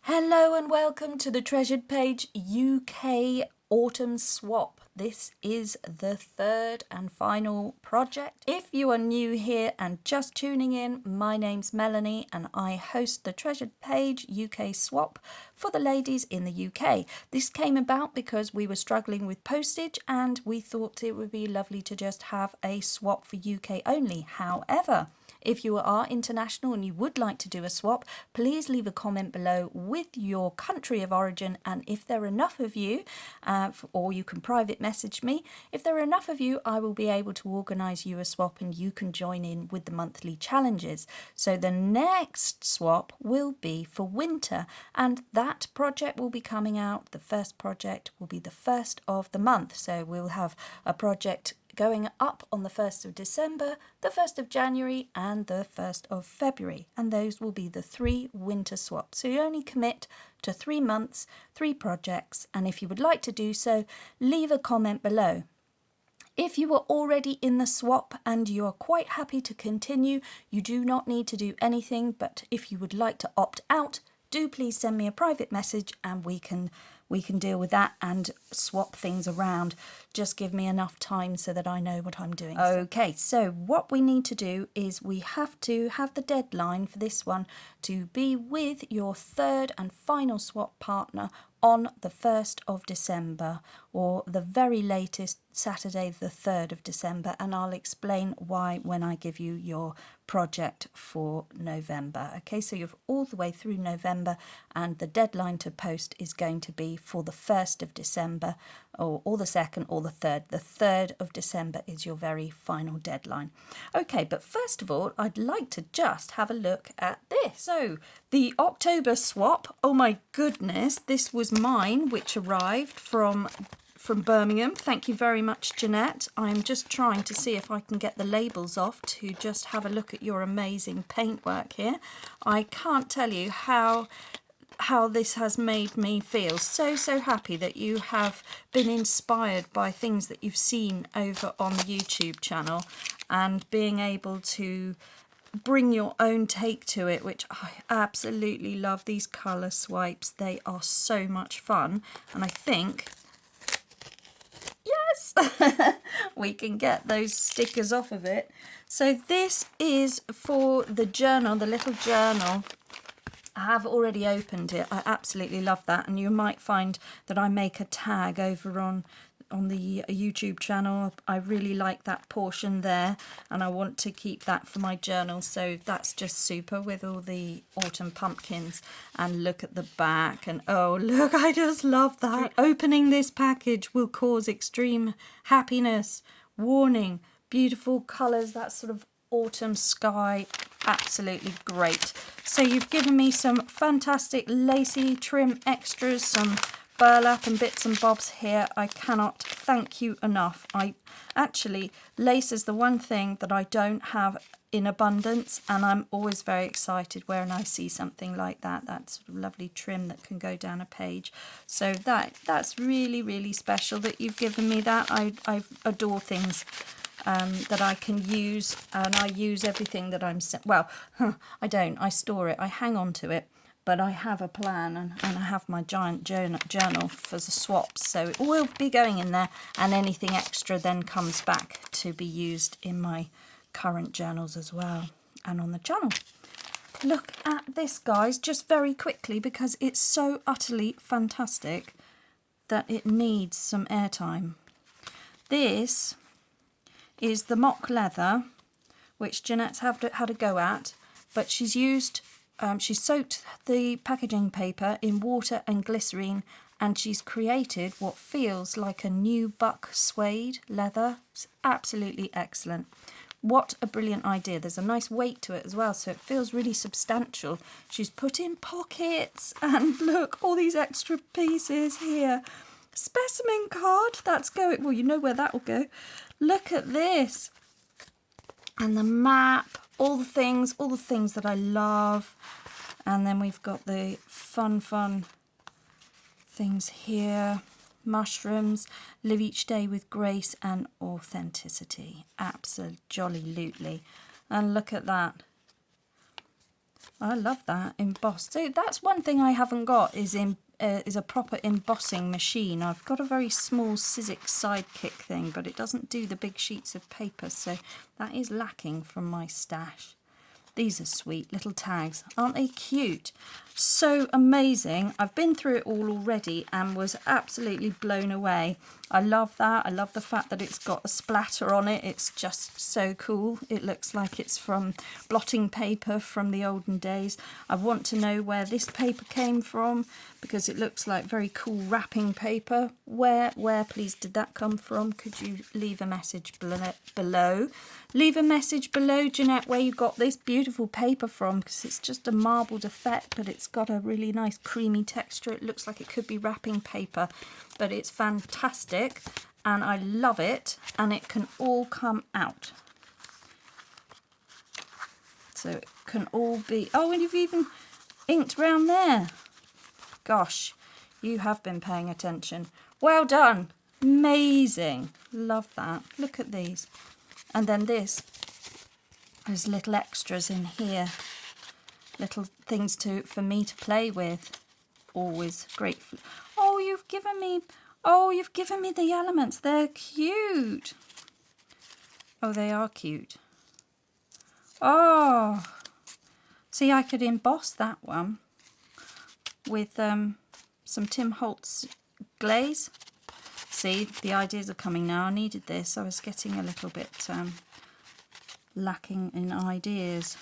Hello and welcome to the Treasured Page UK Autumn Swap. This is the third and final project. If you are new here and just tuning in, my name's Melanie and I host the Treasured Page UK Swap for the ladies in the UK. This came about because we were struggling with postage and we thought it would be lovely to just have a swap for UK only. However, if you are international and you would like to do a swap, please leave a comment below with your country of origin, and if there are enough of you, or you can private message me, if there are enough of you, I will be able to organise you a swap and you can join in with the monthly challenges. So the next swap will be for winter, and that project will be coming out. The first project will be the first of the month, so we'll have a project going up on the 1st of December, the 1st of January and the 1st of February, and those will be the 3 winter swaps. So you only commit to 3 months, 3 projects, and if you would like to do so, leave a comment below. If you are already in the swap and you are quite happy to continue, you do not need to do anything, but if you would like to opt out, do please send me a private message and we can deal with that and swap things around. Just give me enough time so that I know what I'm doing. Okay, so what we need to do is we have to have the deadline for this one to be with your third and final swap partner on the 1st of December, or the very latest Saturday the 3rd of December, and I'll explain why when I give you your project for November. Okay, so you're all the way through November and the deadline to post is going to be for the 1st of December, or the 2nd or the 3rd. The 3rd of December is your very final deadline. Okay, but first of all, I'd like to just have a look at this. So the October swap, oh my goodness, this was mine, which arrived from Birmingham. Thank you very much, Jeanette. I'm just trying to see if I can get the labels off to just have a look at your amazing paintwork here. I can't tell you how this has made me feel so happy that you have been inspired by things that you've seen over on the YouTube channel and being able to bring your own take to it, which I absolutely love. These colour swipes, they are so much fun, and I think yes we can get those stickers off of it. So this is for the journal, the little journal. I have already opened it. I absolutely love that, and you might find that I make a tag over on the YouTube channel. I really like that portion there and I want to keep that for my journal, so that's just super with all the autumn pumpkins. And look at the back, and oh look, I just love that. Opening this package will cause extreme happiness. Warning, beautiful colours, that sort of autumn sky, absolutely great. So you've given me some fantastic lacy trim extras, some burlap and bits and bobs here. I cannot thank you enough. Lace is the one thing that I don't have in abundance, and I'm always very excited when I see something like that, that sort of lovely trim that can go down a page. So that's really special that you've given me that. I adore things that I can use, and I use everything that I'm I don't, I store it, I hang on to it, but I have a plan, and I have my giant journal for the swaps, so it will be going in there, and anything extra then comes back to be used in my current journals as well and on the channel. Look at this, guys, just very quickly, because it's so utterly fantastic that it needs some airtime. This is the mock leather, which Jeanette's had a go at, but she's used, she's soaked the packaging paper in water and glycerine, and she's created what feels like a new buck suede leather. It's absolutely excellent. What a brilliant idea. There's a nice weight to it as well, so it feels really substantial. She's put in pockets, and look, all these extra pieces here. Specimen card, that's going, well, you know where that will go. Look at this. And the map, all the things that I love. And then we've got the fun things here. Mushrooms, live each day with grace and authenticity. Absolutely. And look at that. I love that, embossed. So that's one thing I haven't got is a proper embossing machine. I've got a very small Sizzix Sidekick thing, but it doesn't do the big sheets of paper, so that is lacking from my stash. These are sweet little tags. Aren't they cute? So amazing. I've been through it all already and was absolutely blown away. I love that. I love the fact that it's got a splatter on it. It's just so cool. It looks like it's from blotting paper from the olden days. I want to know where this paper came from because it looks like very cool wrapping paper. Where please did that come from? Could you leave a message below? Leave a message below, Jeanette, where you got this beautiful paper from, because it's just a marbled effect, but it's got a really nice creamy texture. It looks like it could be wrapping paper, but it's fantastic and I love it, and it can all come out. So it can all be, oh, and you've even inked round there. Gosh, you have been paying attention. Well done. Amazing. Love that. Look at these. And then this, there's little extras in here, little things for me to play with. Always grateful. Oh, you've given me the elements. They're cute. Oh, they are cute. Oh, see, I could emboss that one with some Tim Holtz glaze. See, the ideas are coming now. I needed this. I was getting a little bit lacking in ideas.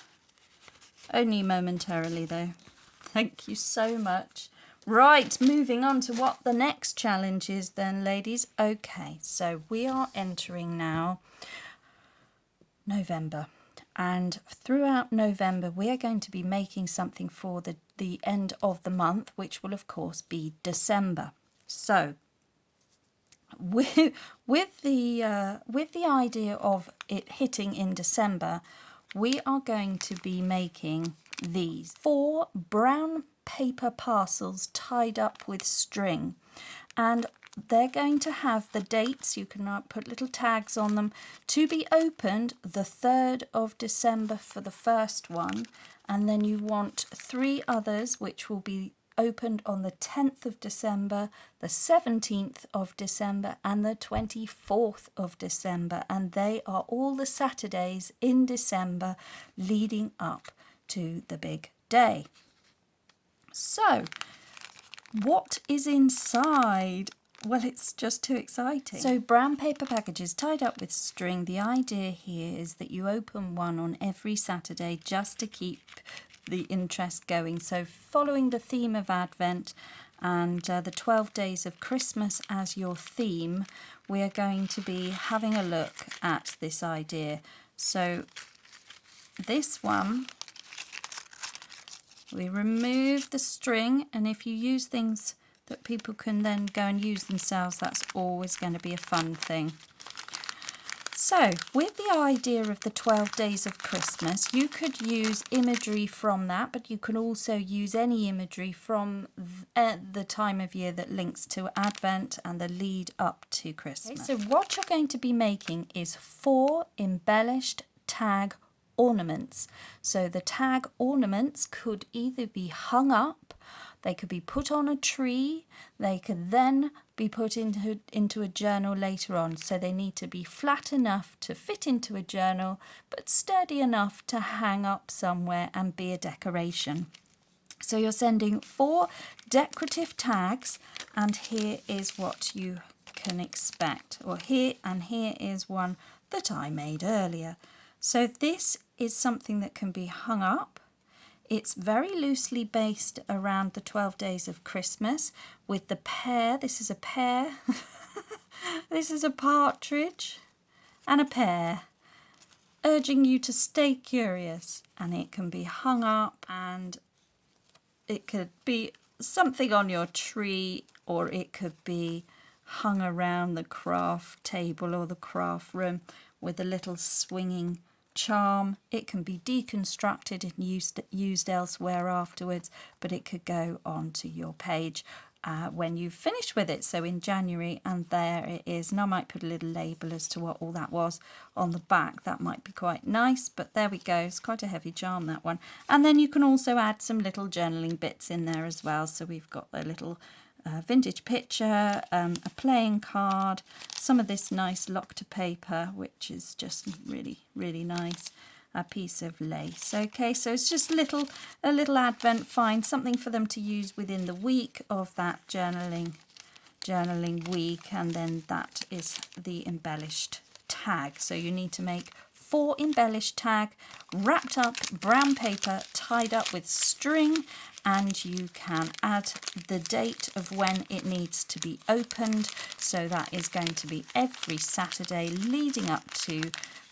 Only momentarily, though. Thank you so much. Right, moving on to what the next challenge is then, ladies. Okay, so we are entering now November. And throughout November, we are going to be making something for the end of the month, which will, of course, be December. So with the idea of it hitting in December, we are going to be making these 4 brown paper parcels tied up with string, and they're going to have the dates. You can put little tags on them, to be opened the 3rd of December for the first one, and then you want 3 others which will be opened on the 10th of December, the 17th of December and the 24th of December, and they are all the Saturdays in December leading up to the big day. So what is inside? Well, it's just too exciting. So brown paper packages tied up with string. The idea here is that you open one on every Saturday just to keep the interest going. So following the theme of Advent and the 12 days of Christmas as your theme, we are going to be having a look at this idea. So this one, we remove the string, and if you use things that people can then go and use themselves, that's always going to be a fun thing. So with the idea of the 12 days of Christmas, you could use imagery from that, but you can also use any imagery from the time of year that links to Advent and the lead up to Christmas. Okay, so what you're going to be making is 4 embellished tag ornaments. So the tag ornaments could either be hung up, they could be put on a tree, they could then be put into a journal later on. So they need to be flat enough to fit into a journal, but sturdy enough to hang up somewhere and be a decoration. So you're sending 4 decorative tags, and here is what you can expect. Or here is one that I made earlier. So this is something that can be hung up. It's very loosely based around the 12 days of Christmas with the pear. This is a pear. This is a partridge and a pear, urging you to stay curious. And it can be hung up, and it could be something on your tree, or it could be hung around the craft table or the craft room with a little swinging charm. It can be deconstructed and used elsewhere afterwards, but it could go onto your page. when you've finished with it, so in January, and there it is. And I might put a little label as to what all that was on the back. That might be quite nice, but there we go. It's quite a heavy charm, that one. And then you can also add some little journaling bits in there as well. So we've got a little vintage picture, a playing card, some of this nice lock-to paper, which is just really, really nice. A piece of lace. Okay, so it's just a little advent find, something for them to use within the week of that journaling week, and then that is the embellished tag. So you need to make 4 embellished tag, wrapped up brown paper, tied up with string, and you can add the date of when it needs to be opened. So that is going to be every Saturday leading up to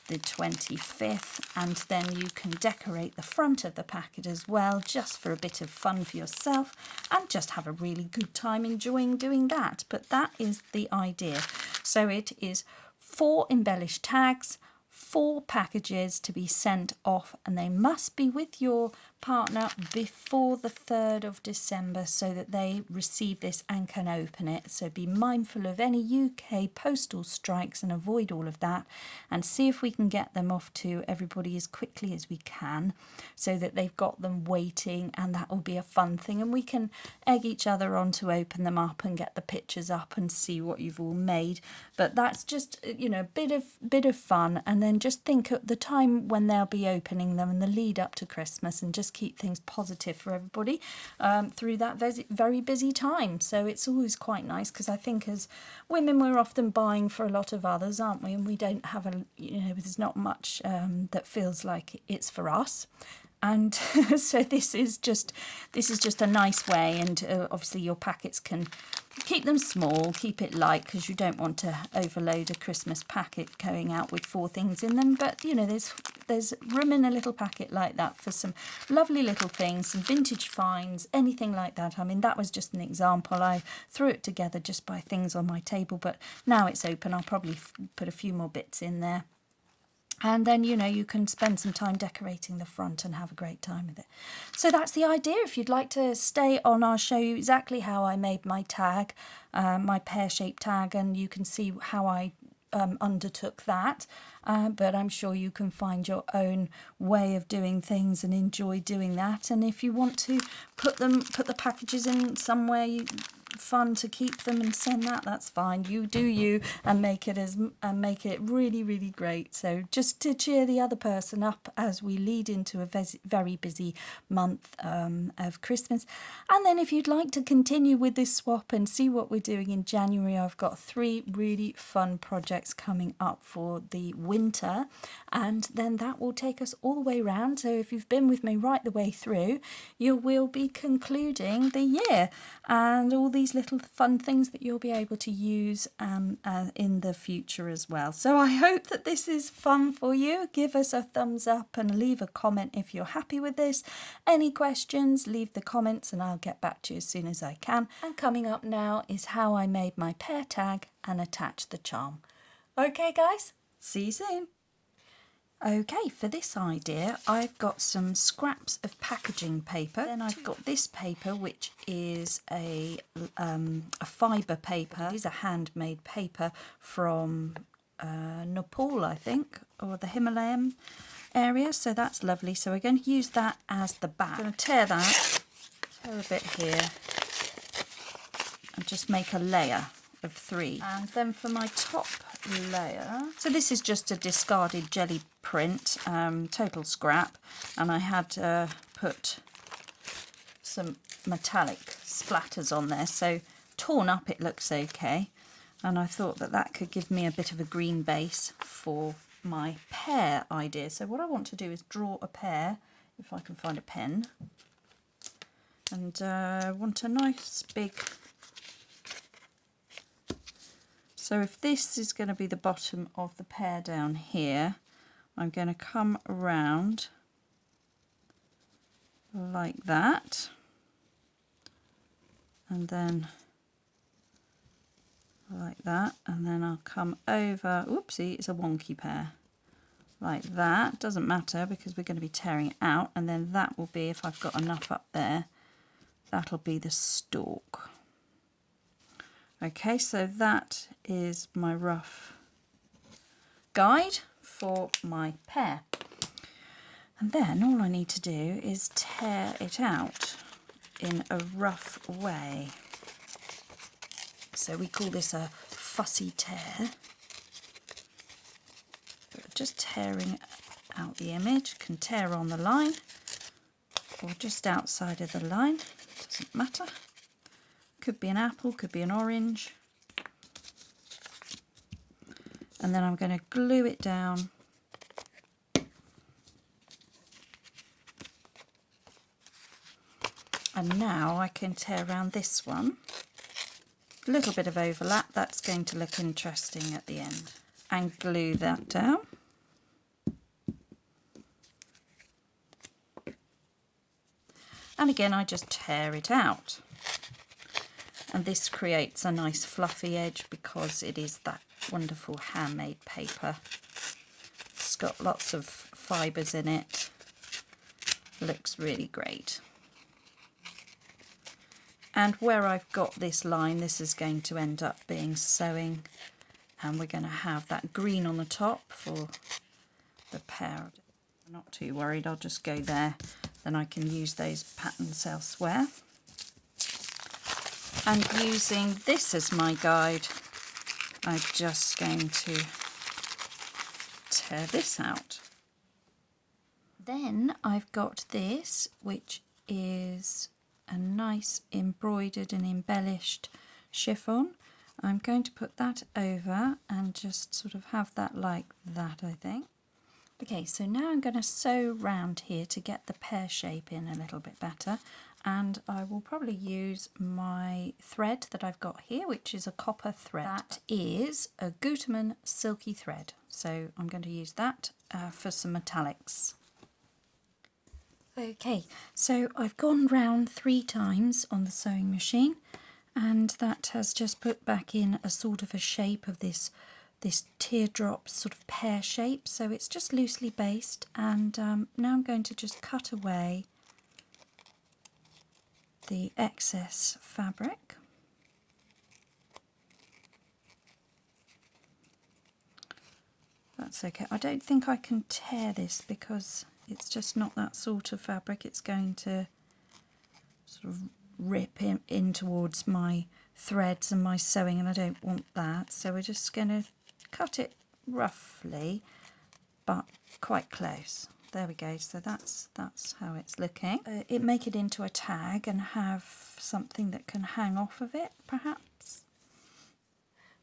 the 25th, and then you can decorate the front of the packet as well, just for a bit of fun for yourself and just have a really good time enjoying doing that. But that is the idea. So it is 4 embellished tags, 4 packages to be sent off, and they must be with your partner before the 3rd of December so that they receive this and can open it. So be mindful of any UK postal strikes and avoid all of that, and see if we can get them off to everybody as quickly as we can so that they've got them waiting, and that will be a fun thing, and we can egg each other on to open them up and get the pictures up and see what you've all made. But that's just, you know, a bit of fun, and then just think at the time when they'll be opening them and the lead up to Christmas, and just keep things positive for everybody through that very busy time. So it's always quite nice, because I think as women we're often buying for a lot of others, aren't we? And we don't have there's not much that feels like it's for us. And so this is just a nice way, and obviously your packets can keep them small, keep it light, because you don't want to overload a Christmas packet going out with 4 things in them. But you know, there's room in a little packet like that for some lovely little things, some vintage finds, anything like that. I mean, that was just an example. I threw it together just by things on my table, but now it's open, I'll probably put a few more bits in there. And then, you know, you can spend some time decorating the front and have a great time with it. So that's the idea. If you'd like to stay on, I'll show you exactly how I made my tag, my pear-shaped tag, and you can see how I undertook that. But I'm sure you can find your own way of doing things and enjoy doing that. And if you want to put the packages in somewhere fun to keep them and send that's fine. You do you, and make it really, really great. So just to cheer the other person up as we lead into a very busy month of Christmas. And then if you'd like to continue with this swap and see what we're doing in January, I've got 3 really fun projects coming up for the winter, and then that will take us all the way around. So if you've been with me right the way through, you will be concluding the year, and all these little fun things that you'll be able to use in the future as well. So I hope that this is fun for you. Give us a thumbs up and leave a comment if you're happy with this. Any questions, leave the comments and I'll get back to you as soon as I can. And coming up now is how I made my pear tag and attached the charm. Okay guys, see you soon. Okay, for this idea, I've got some scraps of packaging paper. Then I've got this paper, which is a fibre paper. It is a handmade paper from Nepal, I think, or the Himalayan area. So that's lovely. So we're going to use that as the back. I'm going to tear a bit here, and just make a layer of 3. And then for my top layer, so this is just a discarded jelly print, total scrap, and I had put some metallic splatters on there, so torn up it looks okay, and I thought that could give me a bit of a green base for my pear idea. So what I want to do is draw a pear, if I can find a pen, and I want a nice big. So if this is going to be the bottom of the pear down here, I'm going to come around like that, and then like that, and then I'll come over, oopsie, it's a wonky pear, like that. Doesn't matter because we're going to be tearing it out, and then that will be, if I've got enough up there, that'll be the stalk. Okay, so that is my rough guide for my pear. And then all I need to do is tear it out in a rough way. So we call this a fussy tear. Just tearing out the image, can tear on the line or just outside of the line, doesn't matter. Could be an apple, could be an orange. And then I'm going to glue it down and now I can tear around this one. A little bit of overlap, that's going to look interesting at the end. And glue that down. And again I just tear it out. And this creates a nice fluffy edge because it is that wonderful handmade paper. It's got lots of fibres in it. Looks really great. And where I've got this line, this is going to end up being sewing, and we're going to have that green on the top for the pear. I'm not too worried, I'll just go there, then I can use those patterns elsewhere. And using this as my guide, I'm just going to tear this out. Then I've got this, which is a nice embroidered and embellished chiffon. I'm going to put that over and just sort of have that like that, I think. Okay, so now I'm going to sew round here to get the pear shape in a little bit better, and I will probably use my thread that I've got here, which is a copper thread. That is a Gutermann silky thread, so I'm going to use that for some metallics. Okay, so I've gone round 3 times on the sewing machine, and that has just put back in a sort of a shape of this teardrop sort of pear shape, so it's just loosely based. And now I'm going to just cut away the excess fabric. That's okay. I don't think I can tear this because it's just not that sort of fabric. It's going to sort of rip in towards my threads and my sewing, and I don't want that. So we're just going to cut it roughly, but quite close. There we go. So that's how it's looking. Make it into a tag and have something that can hang off of it, perhaps.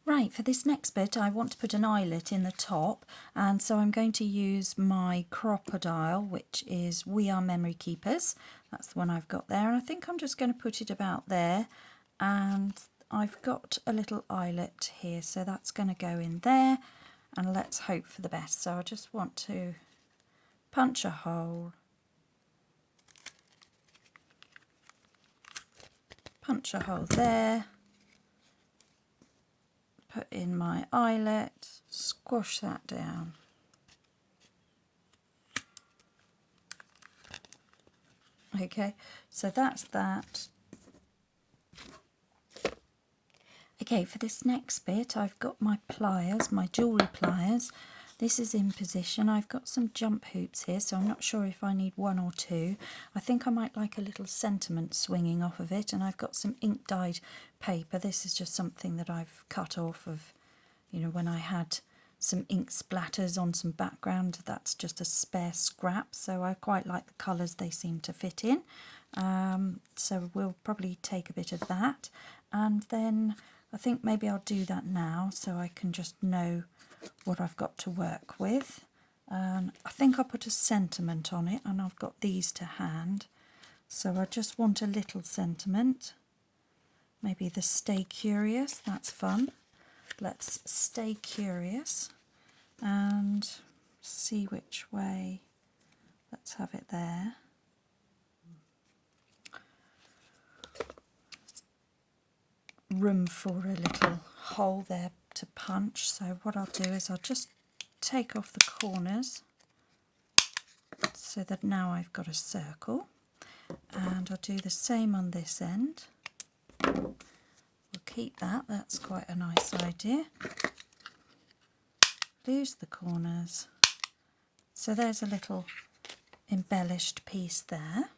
Right, for this next bit I want to put an eyelet in the top, and so I'm going to use my crocodile, which is We Are Memory Keepers. That's the one I've got there, and I think I'm just going to put it about there, and I've got a little eyelet here, so that's going to go in there, and let's hope for the best. So I just want to punch a hole, there, put in my eyelet, squash that down. Okay, so that's that. Okay, for this next bit I've got my pliers, my jewellery pliers. This is in position. I've got some jump hoops here, so I'm not sure if I need 1 or 2. I think I might like a little sentiment swinging off of it, and I've got some ink dyed paper. This is just something that I've cut off of, you know, when I had some ink splatters on some background. That's just a spare scrap, so I quite like the colours they seem to fit in. So we'll probably take a bit of that, and then I think maybe I'll do that now so I can just know what I've got to work with. I think I'll put a sentiment on it, and I've got these to hand, so I just want a little sentiment. Maybe the Stay Curious, that's fun. Let's stay curious and see which way. Let's have it there. Room for a little hole there to punch, so what I'll do is I'll just take off the corners so that now I've got a circle, and I'll do the same on this end. We'll keep that. That's quite a nice idea. Lose the corners. So there's a little embellished piece there.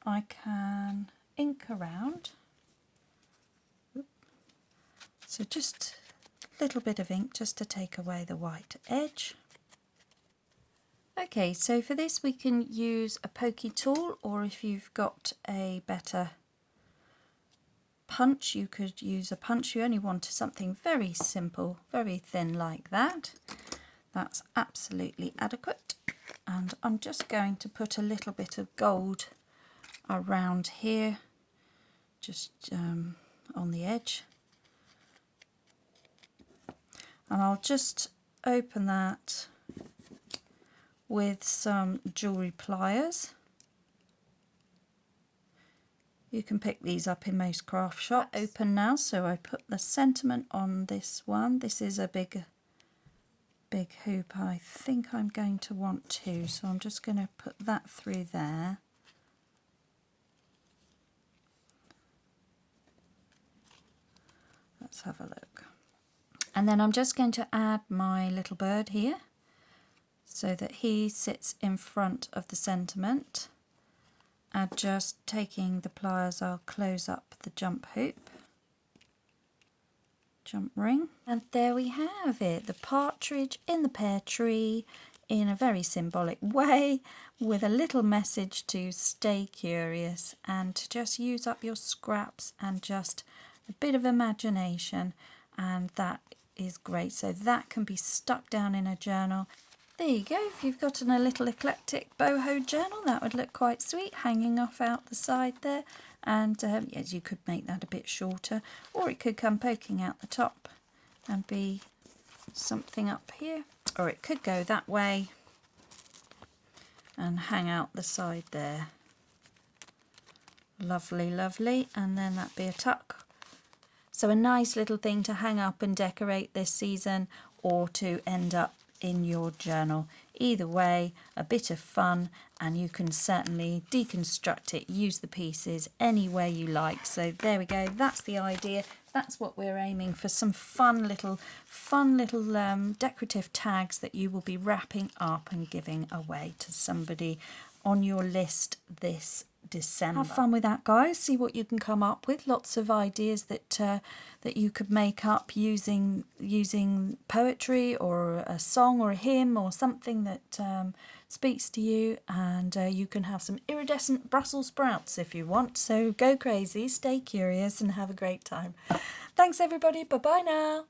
I can ink around. So just a little bit of ink just to take away the white edge. Okay, so for this we can use a pokey tool, or if you've got a better punch, you could use a punch. You only want something very simple, very thin like that. That's absolutely adequate. And I'm just going to put a little bit of gold around here, just on the edge. And I'll just open that with some jewellery pliers. You can pick these up in most craft shops. Open now, so I put the sentiment on this one. This is a big hoop. I think I'm going to want two, so I'm just going to put that through there. Let's have a look. And then I'm just going to add my little bird here so that he sits in front of the sentiment. And just taking the pliers, I'll close up the jump hoop, jump ring. And there we have it, the partridge in the pear tree, in a very symbolic way, with a little message to stay curious and to just use up your scraps and just a bit of imagination, and that is great. So that can be stuck down in a journal. There you go. If you've got a little eclectic boho journal, that would look quite sweet, hanging off out the side there. And yes, you could make that a bit shorter, or it could come poking out the top and be something up here, or it could go that way and hang out the side there. Lovely, lovely. And then that'd be a tuck. So a nice little thing to hang up and decorate this season, or to end up in your journal. Either way, a bit of fun, and you can certainly deconstruct it, use the pieces any way you like. So there we go, that's the idea. That's what we're aiming for, some fun little decorative tags that you will be wrapping up and giving away to somebody on your list this December. Have fun with that, guys. See what you can come up with. Lots of ideas that you could make up using poetry or a song or a hymn or something that speaks to you, and you can have some iridescent Brussels sprouts if you want. So go crazy, stay curious, and have a great time. Thanks everybody. Bye bye now.